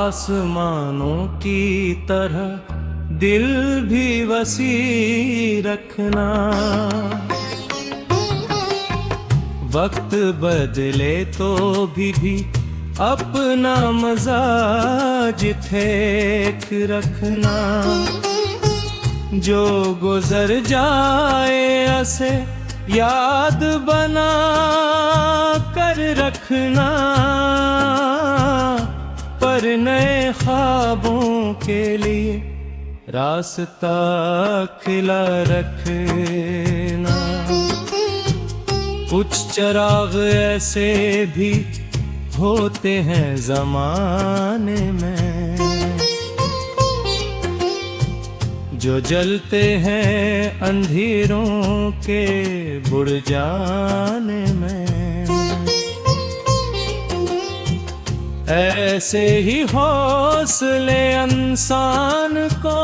आसमानों की तरह दिल भी वसी रखना। वक्त बदले तो भी अपना मजाज ठेक रखना। जो गुजर जाए उसे याद बना कर रखना। पर नए ख्वाबों के लिए रास्ता खिला रखना। कुछ चिराग ऐसे भी होते हैं ज़माने में, जो जलते हैं अंधेरों के बुझ जाने में। ऐसे ही हौसले इंसान को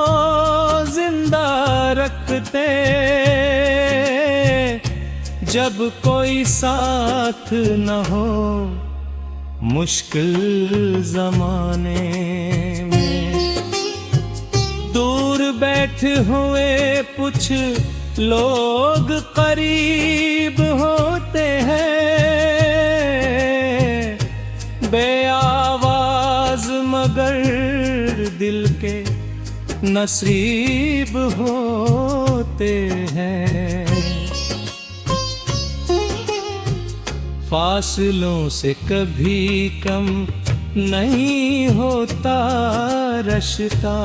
जिंदा रखते, जब कोई साथ न हो मुश्किल ज़माने में। दूर बैठे हुए कुछ लोग करीब होते हैं, बेआवाज मगर दिल के नसीब होते हैं। फासलों से कभी कम नहीं होता रिश्ता,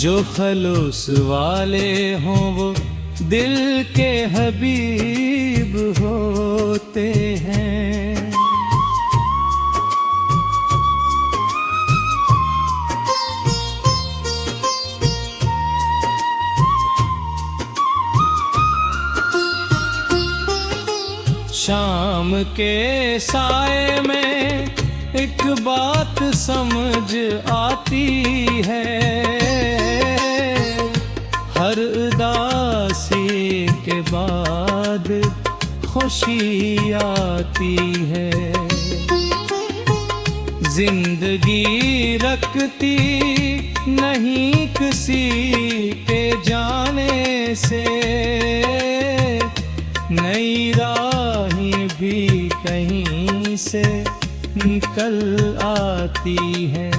जो खलूस वाले हों वो दिल के हबीब होते हैं। शाम के साए में एक बात समझ आती है, हर उदासी के बाद खुशी आती है। जिंदगी रखती नहीं किसी के जाने से, नई राहें भी कहीं से निकल आती है।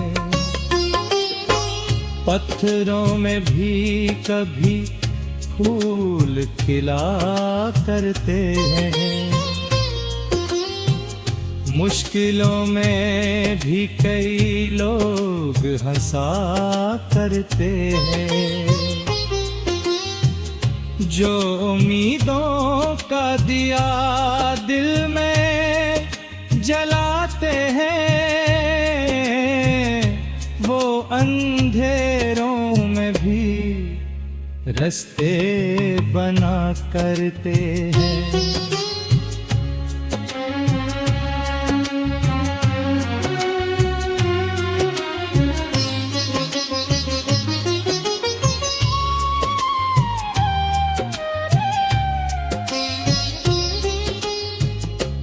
पत्थरों में भी कभी फूल खिला करते हैं, मुश्किलों में भी कई लोग हंसा करते हैं। जो उम्मीदों का दिया दिल में जलाते हैं, वो अंधेरों में भी रास्ते बना करते हैं।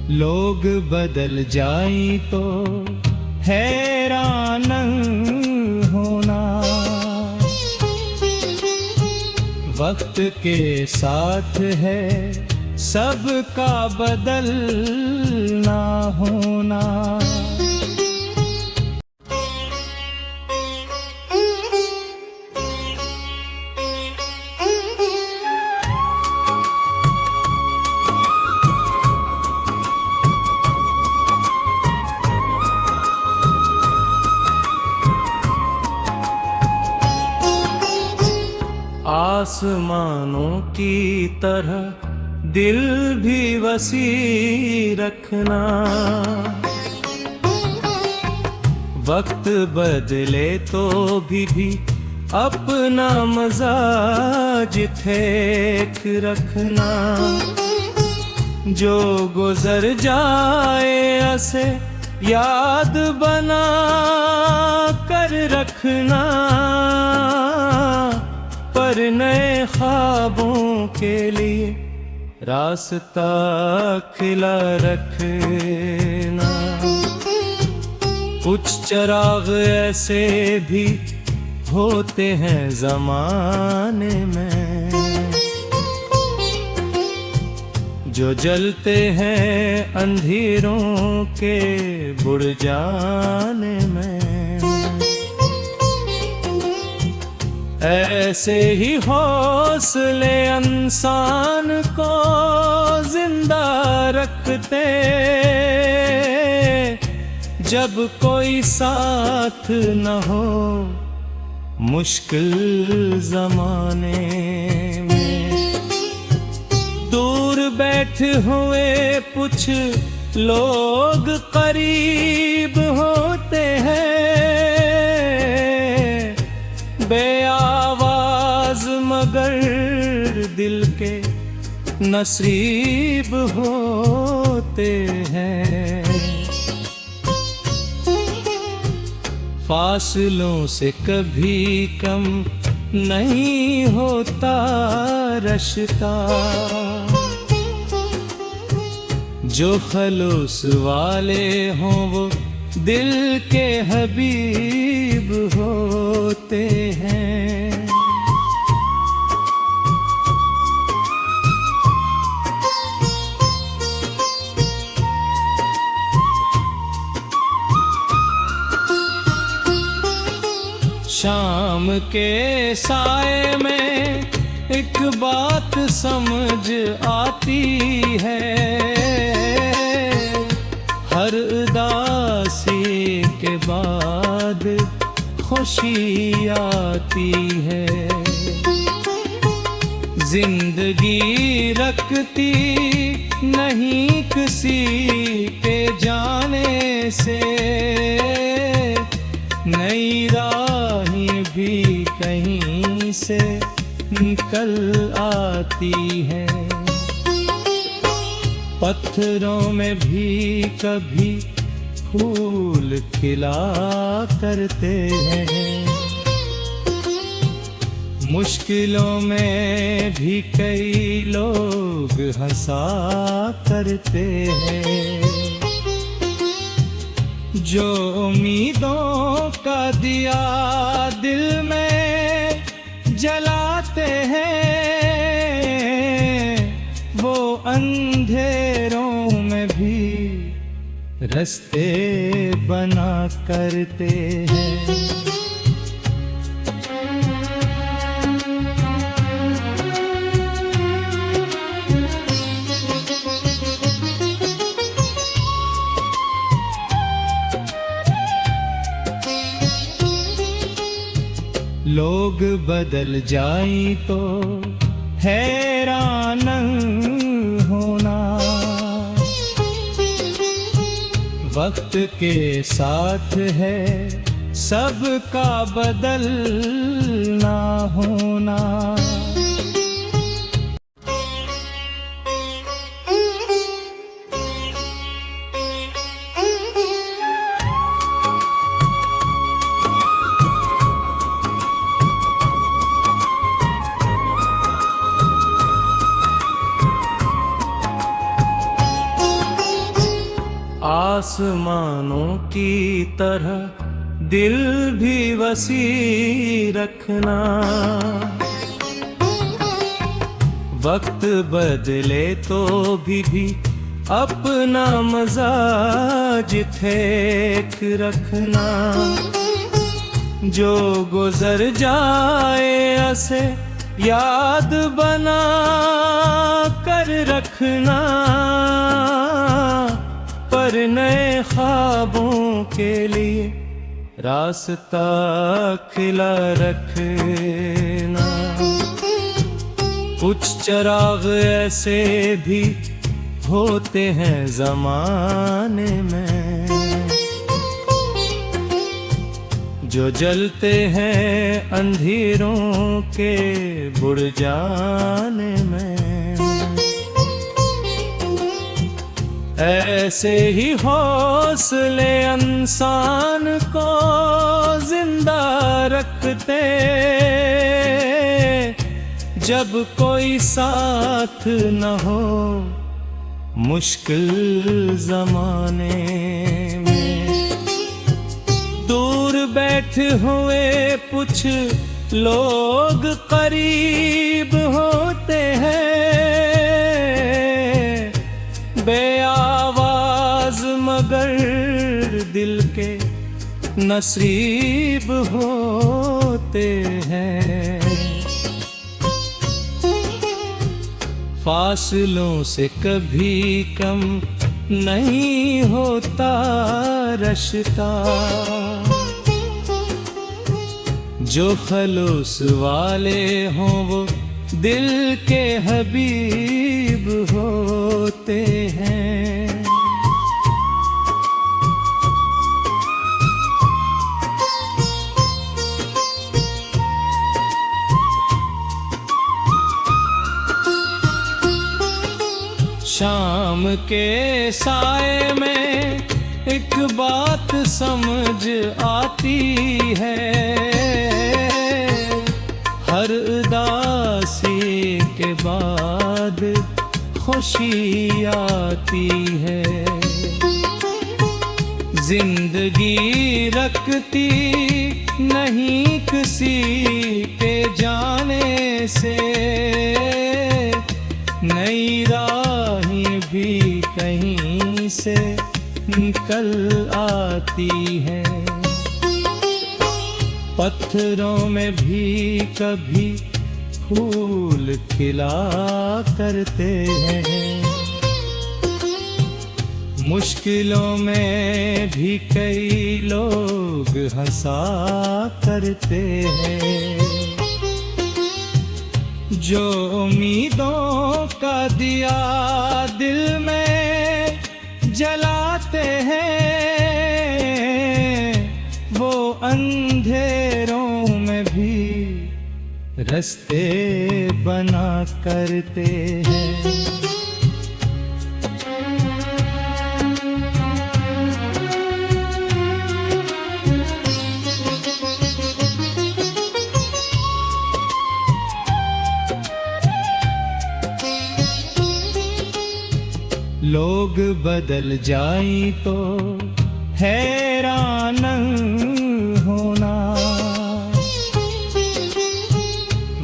लोग बदल जाएं तो हैरान होना, वक्त के साथ है सबका बदलना होना। आसमानों की तरह दिल भी वसी रखना। वक्त बदले तो भी अपना मजाज ठेक रखना। जो गुजर जाए उसे याद बना कर रखना। पर नए ख्वाबों के लिए रास्ता खिला रखना। कुछ चिराग ऐसे भी होते हैं ज़माने में जो जलते हैं अंधेरों के बुझ जाने में। ऐसे ही हौसले इंसान को जिंदा रखते जब कोई साथ न हो मुश्किल ज़माने में। दूर बैठे हुए कुछ लोग करीब होते हैं, बेआवाज मगर दिल के नसीब होते हैं। फासलों से कभी कम नहीं होता रश्ता, जो खलूस वाले हों वो दिल के हबीब होते हैं। शाम के साए में एक बात समझ आती है, हर उदासी के बाद खुशी आती है। जिंदगी रखती नहीं किसी के जाने से, नई राहें भी कहीं से निकल आती है। पत्थरों में भी कभी फूल खिला करते हैं, मुश्किलों में भी कई लोग हंसा करते हैं। जो उम्मीदों का दिया दिल में जलाते हैं, वो अंधेरों में भी रास्ते बना करते हैं। लोग बदल जाएं तो हैरान होना, वक्त के साथ है सबका बदलना होना। आसमानों की तरह दिल भी वसी रखना, वक्त बदले तो भी अपना मजाज ठेक रखना। जो गुजर जाए ऐसे याद बना कर रखना, पर नए ख्वाबों के लिए रास्ता खिला रखना। कुछ चिराग ऐसे भी होते हैं ज़माने में जो जलते हैं अंधेरों के बुझ जाने में। ऐसे ही हौसले इंसान को जिंदा रखते जब कोई साथ न हो मुश्किल ज़माने में। बैठे हुए कुछ लोग करीब होते हैं, बेआवाज मगर दिल के नसीब होते हैं। फासलों से कभी कम नहीं होता रश्ता, जो खलूस वाले हों वो दिल के हबीब होते हैं। शाम के साए में एक बात समझ आती है, हर उदासी के बाद खुशी आती है। जिंदगी रखती नहीं किसी के जाने से, नई राहें भी कहीं से निकल आती हैं। पत्थरों में भी कभी फूल खिला करते हैं, मुश्किलों में भी कई लोग हंसा करते हैं। जो उम्मीदों का दिया दिल में जलाते हैं, वो अंधेरों में भी रास्ते बना करते हैं। लोग बदल जाएं तो हैरान होना,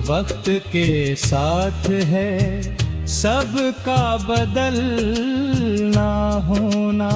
वक्त के साथ है सबका बदलना होना।